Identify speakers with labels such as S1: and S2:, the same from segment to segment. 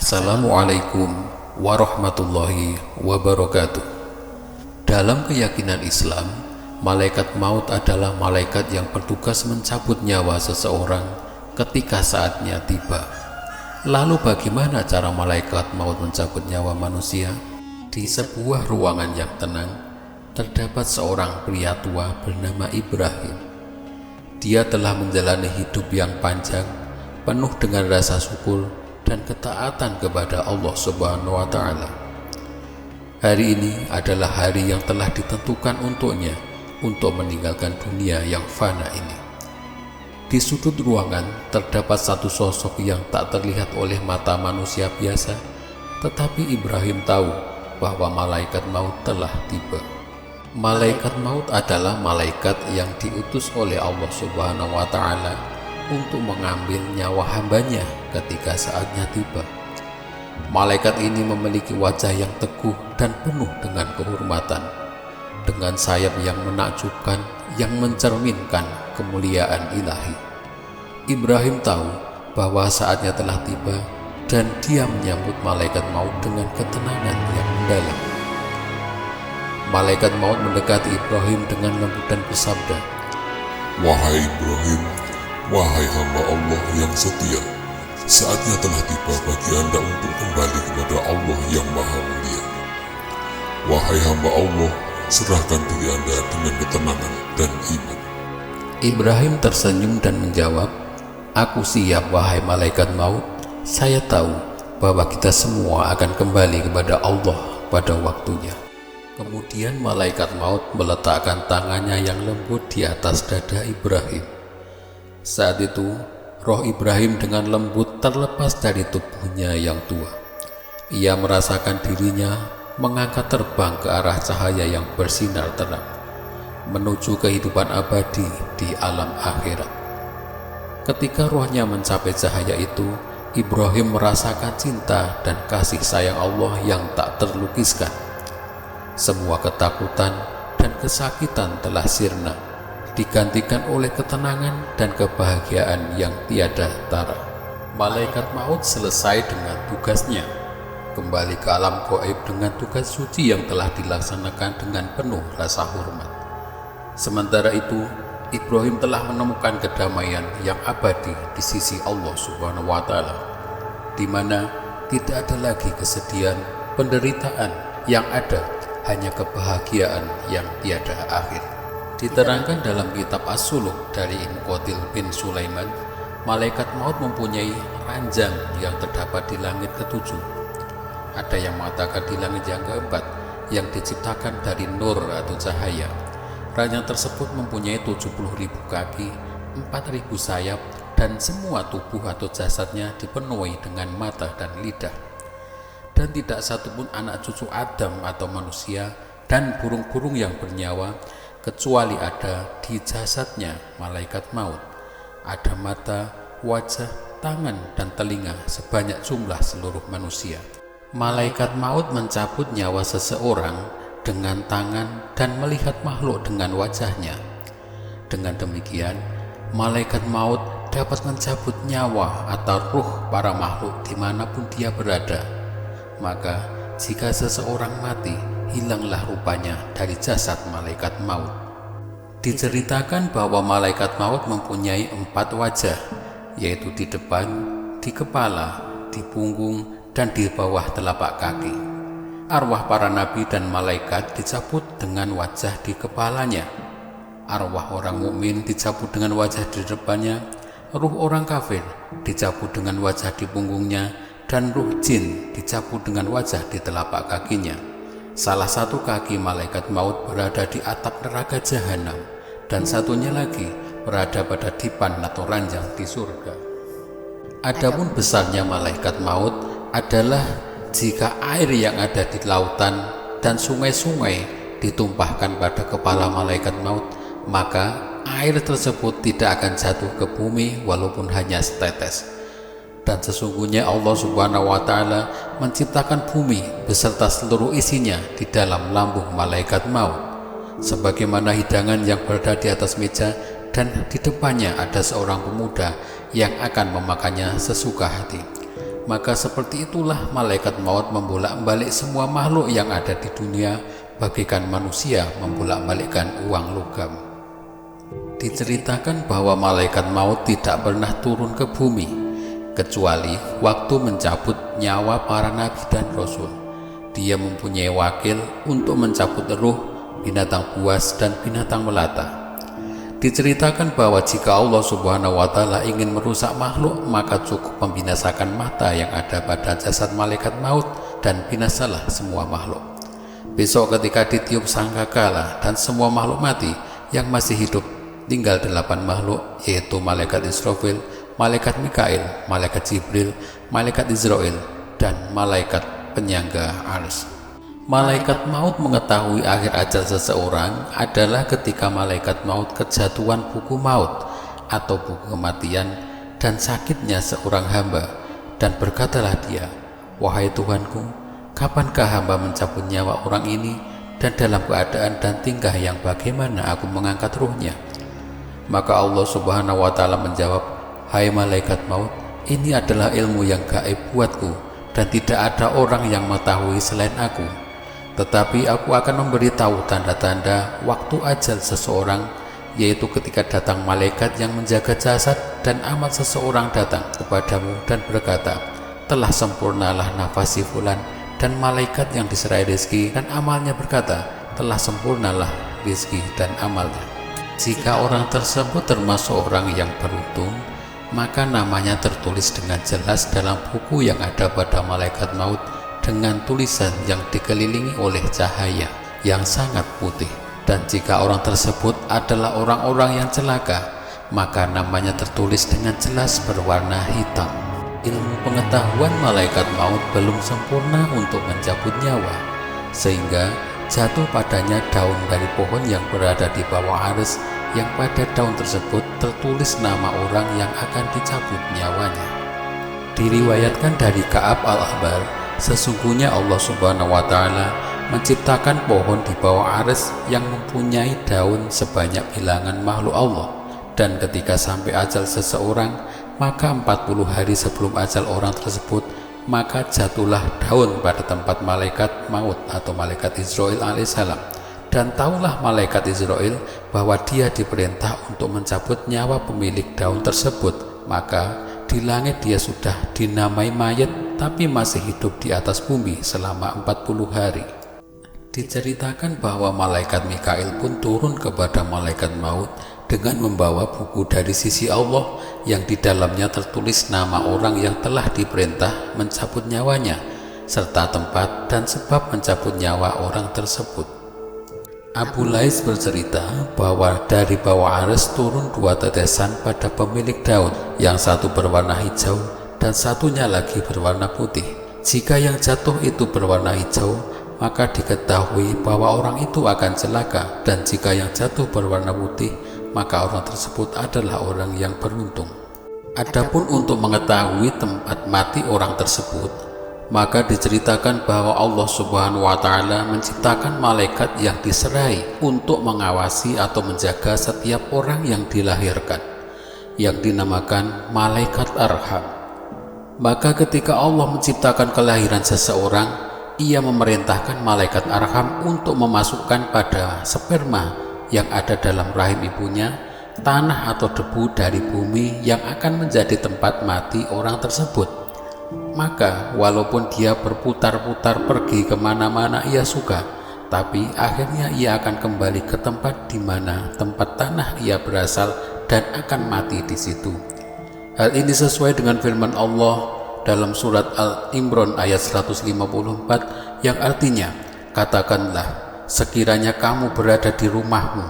S1: Assalamualaikum warahmatullahi wabarakatuh. Dalam keyakinan Islam, malaikat maut adalah malaikat yang bertugas mencabut nyawa seseorang ketika saatnya tiba. Lalu bagaimana cara malaikat maut mencabut nyawa manusia? Di sebuah ruangan yang tenang, terdapat seorang pria tua bernama Ibrahim. Dia telah menjalani hidup yang panjang, penuh dengan rasa syukur dan ketaatan kepada Allah Subhanahu wa Ta'ala. Hari ini adalah hari yang telah ditentukan untuknya untuk meninggalkan dunia yang fana ini. Di sudut ruangan terdapat satu sosok yang tak terlihat oleh mata manusia biasa, tetapi Ibrahim tahu bahwa malaikat maut telah tiba. Malaikat maut adalah malaikat yang diutus oleh Allah Subhanahu wa Ta'ala untuk mengambil nyawa hambanya ketika saatnya tiba. Malaikat ini memiliki wajah yang teguh dan penuh dengan kehormatan, dengan sayap yang menakjubkan yang mencerminkan kemuliaan ilahi. Ibrahim tahu bahwa saatnya telah tiba dan dia menyambut malaikat maut dengan ketenangan yang mendalam. Malaikat maut mendekati Ibrahim dengan lembut dan bersabda,
S2: "Wahai Ibrahim, wahai hamba Allah yang setia, saatnya telah tiba bagi Anda untuk kembali kepada Allah yang Maha Mulia. Wahai hamba Allah, serahkan diri Anda dengan ketenangan dan iman."
S1: Ibrahim tersenyum dan menjawab, "Aku siap wahai malaikat maut. Saya tahu bahwa kita semua akan kembali kepada Allah pada waktunya." Kemudian malaikat maut meletakkan tangannya yang lembut di atas dada Ibrahim. Saat itu, roh Ibrahim dengan lembut terlepas dari tubuhnya yang tua. Ia merasakan dirinya mengangkat terbang ke arah cahaya yang bersinar terang, menuju kehidupan abadi di alam akhirat. Ketika rohnya mencapai cahaya itu, Ibrahim merasakan cinta dan kasih sayang Allah yang tak terlukiskan. Semua ketakutan dan kesakitan telah sirna, digantikan oleh ketenangan dan kebahagiaan yang tiada tara. Malaikat maut selesai dengan tugasnya, kembali ke alam gaib dengan tugas suci yang telah dilaksanakan dengan penuh rasa hormat. Sementara itu, Ibrahim telah menemukan kedamaian yang abadi di sisi Allah Subhanahu wa Ta'ala, di mana tidak ada lagi kesedihan, penderitaan, yang ada hanya kebahagiaan yang tiada akhir. Diterangkan dalam kitab As-Suluk dari Imqotil bin Sulaiman, malaikat maut mempunyai ranjang yang terdapat di langit ketujuh. Ada yang mengatakan di langit yang keempat, yang diciptakan dari nur atau cahaya. Ranjang tersebut mempunyai 70.000 kaki, 4.000 sayap, dan semua tubuh atau jasadnya dipenuhi dengan mata dan lidah. Dan tidak satupun anak cucu Adam atau manusia dan burung-burung yang bernyawa kecuali ada di jasadnya malaikat maut. Ada mata, wajah, tangan, dan telinga sebanyak jumlah seluruh manusia. Malaikat maut mencabut nyawa seseorang dengan tangan dan melihat makhluk dengan wajahnya. Dengan demikian, malaikat maut dapat mencabut nyawa atau ruh para makhluk dimanapun dia berada. Maka jika seseorang mati, hilanglah rupanya dari jasad malaikat maut. Diceritakan bahwa malaikat maut mempunyai 4 wajah, yaitu di depan, di kepala, di punggung, dan di bawah telapak kaki. Arwah para nabi dan malaikat dicabut dengan wajah di kepalanya. Arwah orang mukmin dicabut dengan wajah di depannya. Ruh orang kafir dicabut dengan wajah di punggungnya, dan ruh jin dicabut dengan wajah di telapak kakinya. Salah satu kaki malaikat maut berada di atap neraka jahanam, dan satunya lagi berada pada dipan atau ranjang di surga. Adapun besarnya malaikat maut adalah jika air yang ada di lautan dan sungai-sungai ditumpahkan pada kepala malaikat maut, maka air tersebut tidak akan jatuh ke bumi walaupun hanya setetes. Dan sesungguhnya Allah Subhanahu wa Ta'ala menciptakan bumi beserta seluruh isinya di dalam lambung malaikat maut, sebagaimana hidangan yang berada di atas meja dan di depannya ada seorang pemuda yang akan memakannya sesuka hati. Maka seperti itulah malaikat maut membolak-balik semua makhluk yang ada di dunia, bagaikan manusia membolak-balikkan uang logam. Diceritakan bahwa malaikat maut tidak pernah turun ke bumi, kecuali waktu mencabut nyawa para nabi dan rasul. Dia mempunyai wakil untuk mencabut ruh binatang buas dan binatang melata. Diceritakan bahwa jika Allah Subhanahu wa Ta'ala ingin merusak makhluk, maka cukup membinasakan mata yang ada pada jasad malaikat maut dan binasalah semua makhluk. Besok ketika ditiup sangkakala dan semua makhluk mati, yang masih hidup tinggal 8 makhluk, yaitu malaikat Israfil, malaikat Mikail, malaikat Jibril, malaikat Israel, dan malaikat penyangga arsy. Malaikat maut mengetahui akhir ajal seseorang adalah ketika malaikat maut kejatuhan buku maut atau buku kematian dan sakitnya seorang hamba, dan berkatalah dia, "Wahai Tuhanku, kapankah hamba mencabut nyawa orang ini, dan dalam keadaan dan tingkah yang bagaimana aku mengangkat ruhnya?" Maka Allah Subhanahu wa Ta'ala menjawab, "Hai malaikat maut, ini adalah ilmu yang gaib buatku, dan tidak ada orang yang mengetahui selain aku. Tetapi aku akan memberitahu tanda-tanda waktu ajal seseorang, yaitu ketika datang malaikat yang menjaga jasad dan amal seseorang datang kepadamu dan berkata, 'Telah sempurnalah nafas si fulan,' dan malaikat yang diserai rezeki dan amalnya berkata, 'Telah sempurnalah rezeki dan amalnya.' Jika orang tersebut termasuk orang yang beruntung, maka namanya tertulis dengan jelas dalam buku yang ada pada malaikat maut dengan tulisan yang dikelilingi oleh cahaya yang sangat putih. Dan jika orang tersebut adalah orang-orang yang celaka, maka namanya tertulis dengan jelas berwarna hitam. Ilmu pengetahuan malaikat maut belum sempurna untuk mencabut nyawa, sehingga jatuh padanya daun dari pohon yang berada di bawah arsy, yang pada daun tersebut tertulis nama orang yang akan dicabut nyawanya. Diriwayatkan dari Ka'ab al-Ahbar, sesungguhnya Allah Subhanahu wa Ta'ala menciptakan pohon di bawah arsy yang mempunyai daun sebanyak bilangan makhluk Allah, dan ketika sampai ajal seseorang, maka 40 hari sebelum ajal orang tersebut, maka jatuhlah daun pada tempat malaikat maut atau malaikat Israel alaihissalam. Dan tahulah malaikat Israel bahwa dia diperintah untuk mencabut nyawa pemilik daun tersebut, maka di langit dia sudah dinamai mayat, tapi masih hidup di atas bumi selama 40 hari. Diceritakan bahwa malaikat Mikail pun turun kepada malaikat maut dengan membawa buku dari sisi Allah yang di dalamnya tertulis nama orang yang telah diperintah mencabut nyawanya, serta tempat dan sebab mencabut nyawa orang tersebut. Abu Lais bercerita bahwa dari bawah arsy turun 2 tetesan pada pemilik daun, yang satu berwarna hijau dan satunya lagi berwarna putih. Jika yang jatuh itu berwarna hijau, maka diketahui bahwa orang itu akan celaka, dan jika yang jatuh berwarna putih, maka orang tersebut adalah orang yang beruntung. Adapun untuk mengetahui tempat mati orang tersebut, maka diceritakan bahwa Allah Subhanahu wa Ta'ala menciptakan malaikat yang diserai untuk mengawasi atau menjaga setiap orang yang dilahirkan, yang dinamakan malaikat arham. Maka ketika Allah menciptakan kelahiran seseorang, ia memerintahkan malaikat arham untuk memasukkan pada sperma yang ada dalam rahim ibunya tanah atau debu dari bumi yang akan menjadi tempat mati orang tersebut. Maka walaupun dia berputar-putar pergi kemana-mana ia suka, tapi akhirnya ia akan kembali ke tempat di mana tempat tanah ia berasal dan akan mati di situ. Hal ini sesuai dengan firman Allah dalam surat Al-Imran ayat 154 yang artinya, "Katakanlah, sekiranya kamu berada di rumahmu,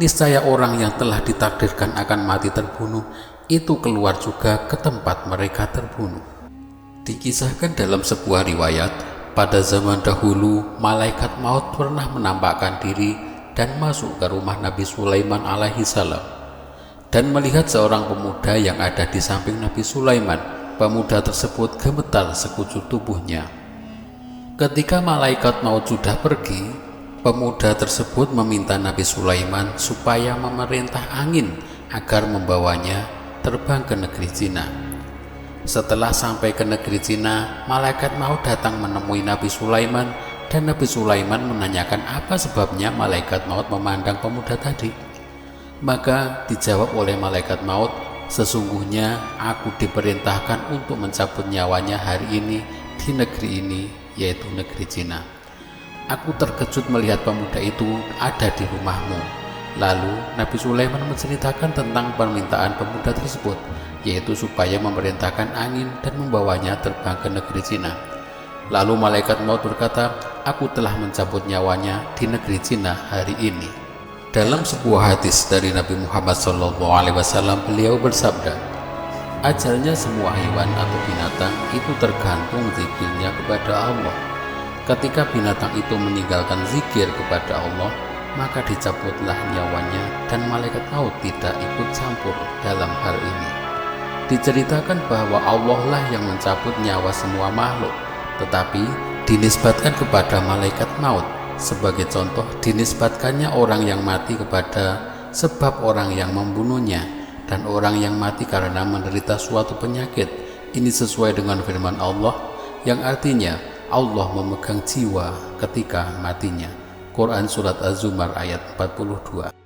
S1: niscaya orang yang telah ditakdirkan akan mati terbunuh itu keluar juga ke tempat mereka terbunuh." Dikisahkan dalam sebuah riwayat, pada zaman dahulu malaikat maut pernah menampakkan diri dan masuk ke rumah Nabi Sulaiman alaihi salam dan melihat seorang pemuda yang ada di samping Nabi Sulaiman. Pemuda tersebut gemetar sekujur tubuhnya. Ketika malaikat maut sudah pergi, pemuda tersebut meminta Nabi Sulaiman supaya memerintah angin agar membawanya terbang ke negeri Cina. Setelah sampai ke negeri Cina, malaikat maut datang menemui Nabi Sulaiman, dan Nabi Sulaiman menanyakan apa sebabnya malaikat maut memandang pemuda tadi. Maka dijawab oleh malaikat maut, sesungguhnya aku diperintahkan untuk mencabut nyawanya hari ini di negeri ini, yaitu negeri Cina. Aku terkejut melihat pemuda itu ada di rumahmu. Lalu Nabi Sulaiman menceritakan tentang permintaan pemuda tersebut, yaitu supaya memerintahkan angin dan membawanya terbang ke negeri Cina. Lalu malaikat maut berkata, aku telah mencabut nyawanya di negeri Cina hari ini. Dalam sebuah hadis dari Nabi Muhammad SAW, beliau bersabda, ajalnya semua hewan atau binatang itu tergantung zikirnya kepada Allah. Ketika binatang itu meninggalkan zikir kepada Allah, maka dicabutlah nyawanya, dan malaikat maut tidak ikut campur dalam hal ini. Diceritakan bahwa Allah lah yang mencabut nyawa semua makhluk, tetapi dinisbatkan kepada malaikat maut. Sebagai contoh, dinisbatkannya orang yang mati kepada sebab orang yang membunuhnya, dan orang yang mati karena menderita suatu penyakit. Ini sesuai dengan firman Allah yang artinya Allah memegang jiwa ketika matinya. Quran Surat Az-Zumar ayat 42.